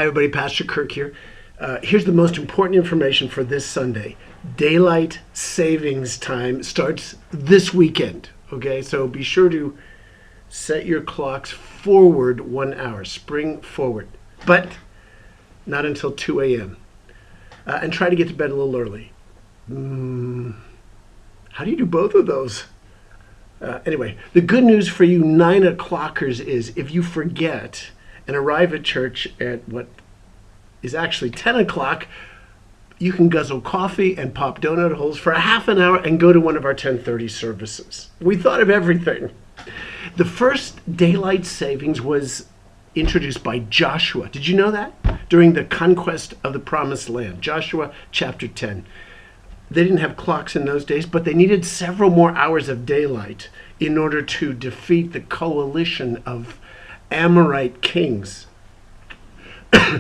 Hi everybody, Pastor Kirk here. Here's the most important information for this Sunday. Daylight savings time starts this weekend, okay? So be sure to set your clocks forward 1 hour, spring forward, but not until 2 a.m. And try to get to bed a little early. How do you do both of those? Anyway, the good news for you 9 o'clockers is if you forget and arrive at church at what is actually 10 o'clock, you can guzzle coffee and pop donut holes for a half an hour and go to one of our 10:30 services. We thought of everything. The first daylight savings was introduced by Joshua. Did you know that? During the conquest of the Promised Land, Joshua chapter 10. They didn't have clocks in those days, but they needed several more hours of daylight in order to defeat the coalition of Amorite kings.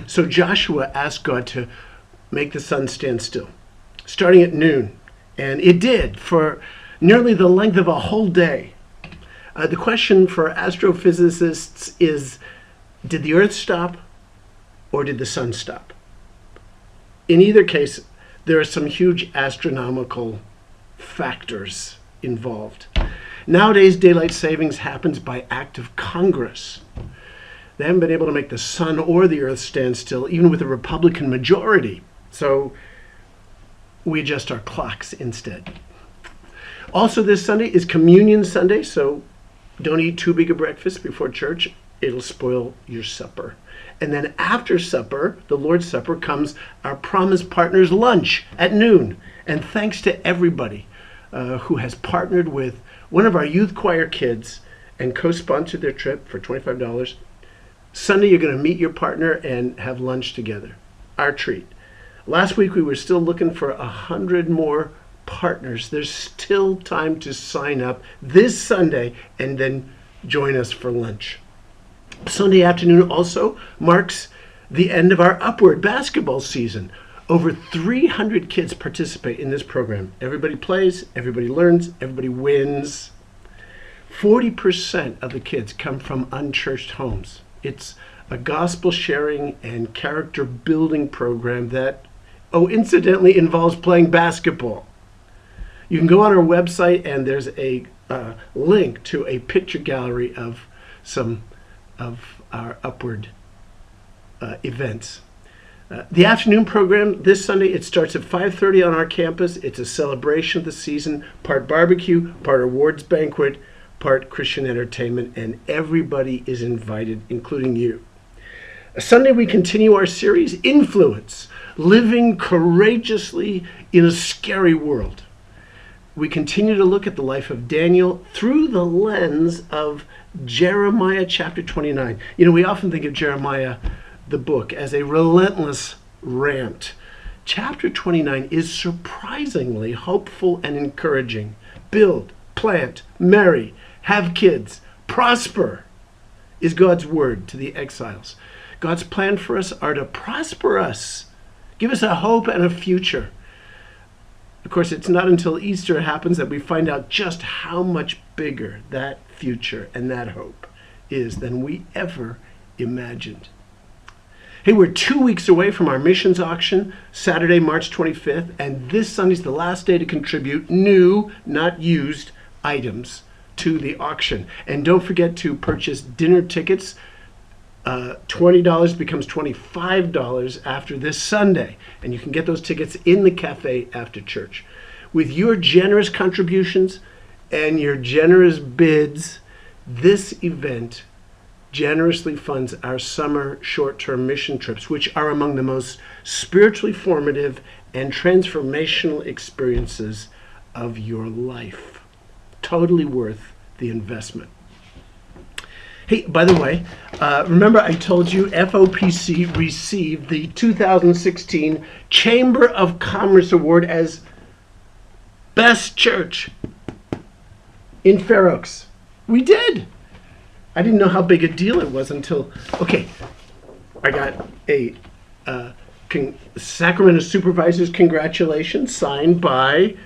So Joshua asked God to make the sun stand still, starting at noon. And it did for nearly the length of a whole day. The question for astrophysicists is, did the earth stop or did the sun stop? In either case, there are some huge astronomical factors involved. Nowadays, daylight savings happens by act of Congress. They haven't been able to make the sun or the earth stand still, even with a Republican majority. So we adjust our clocks instead. Also this Sunday is Communion Sunday, so don't eat too big a breakfast before church. It'll spoil your supper. And then after supper, the Lord's Supper, comes our Promise Partners lunch at noon. And thanks to everybody who has partnered with one of our youth choir kids and co-sponsored their trip for $25. Sunday, you're going to meet your partner and have lunch together. Our treat. Last week, we were still looking for 100 more partners. There's still time to sign up this Sunday and then join us for lunch. Sunday afternoon also marks the end of our Upward basketball season. Over 300 kids participate in this program. Everybody plays, everybody learns, everybody wins. 40% of the kids come from unchurched homes. It's a gospel sharing and character building program that, incidentally involves playing basketball. You can go on our website and there's a link to a picture gallery of some of our Upward events. The afternoon program this Sunday, it starts at 5:30 on our campus. It's a celebration of the season, part barbecue, part awards banquet, part Christian entertainment, and everybody is invited, including you. Sunday, we continue our series, Influence, Living Courageously in a Scary World. We continue to look at the life of Daniel through the lens of Jeremiah chapter 29. You know, we often think of Jeremiah, the book, as a relentless rant. Chapter 29 is surprisingly hopeful and encouraging. Build, plant, marry, have kids, prosper is God's word to the exiles. God's plan for us are to prosper us, give us a hope and a future. Of course, it's not until Easter happens that we find out just how much bigger that future and that hope is than we ever imagined. Hey, we're 2 weeks away from our missions auction, Saturday, March 25th, and this Sunday's the last day to contribute new, not used, items to the auction. And don't forget to purchase dinner tickets. $20 becomes $25 after this Sunday, and you can get those tickets in the cafe after church. With your generous contributions and your generous bids, this event generously funds our summer short-term mission trips, which are among the most spiritually formative and transformational experiences of your life. Totally worth the investment. Hey, by the way, remember I told you FOPC received the 2016 Chamber of Commerce Award as Best Church in Fair Oaks. We did. I didn't know how big a deal it was until, I got a Sacramento Supervisors Congratulations signed by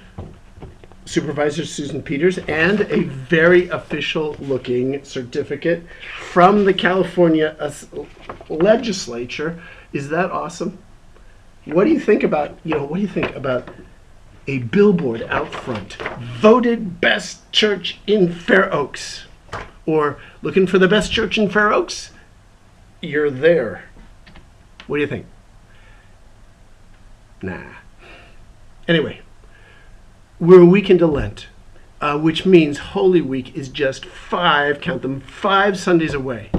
Supervisor Susan Peters, and a very official looking certificate from the California legislature. Is that awesome? What do you think about, a billboard out front? Voted best church in Fair Oaks. Or looking for the best church in Fair Oaks? You're there. What do you think? Nah. Anyway, we're a week into Lent, which means Holy Week is just 5 Sundays away.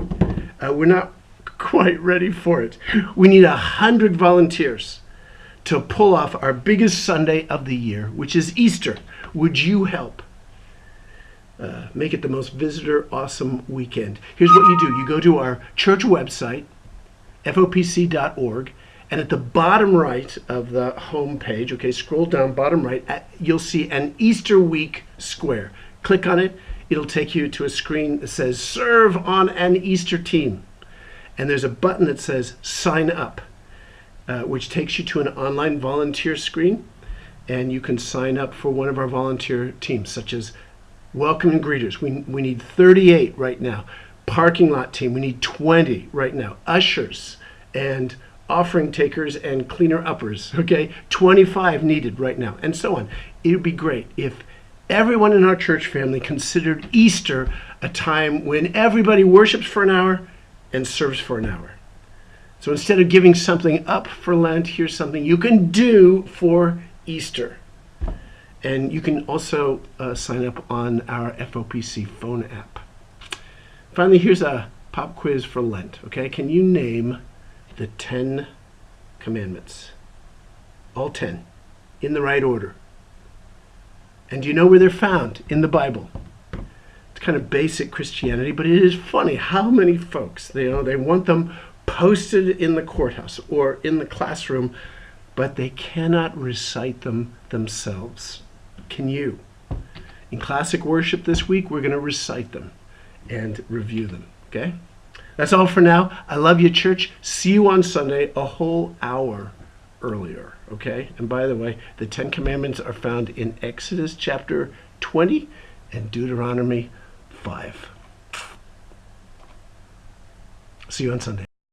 We're not quite ready for it. We need 100 volunteers to pull off our biggest Sunday of the year, which is Easter. Would you help make it the most visitor awesome weekend? Here's what you do. You go to our church website, fopc.org, and at the bottom right of the home page, okay, scroll down bottom right, you'll see an Easter week square. Click on it. It'll take you to a screen that says serve on an Easter team. And there's a button that says sign up, which takes you to an online volunteer screen. And you can sign up for one of our volunteer teams, such as welcome and greeters. We need 38 right now. Parking lot team, we need 20 right now. Ushers and offering takers and cleaner uppers, okay? 25 needed right now, and so on. It would be great if everyone in our church family considered Easter a time when everybody worships for an hour and serves for an hour. So instead of giving something up for Lent, here's something you can do for Easter. And you can also sign up on our FOPC phone app. Finally, here's a pop quiz for Lent, okay? Can you name the 10 commandments? All 10, in the right order. And do you know where they're found in the Bible? It's kind of basic Christianity, but it is funny how many folks, they want them posted in the courthouse or in the classroom, but they cannot recite them themselves. Can you? In classic worship this week, we're going to recite them and review them, okay? That's all for now. I love you, church. See you on Sunday a whole hour earlier, okay? And by the way, the 10 Commandments are found in Exodus chapter 20 and Deuteronomy 5. See you on Sunday.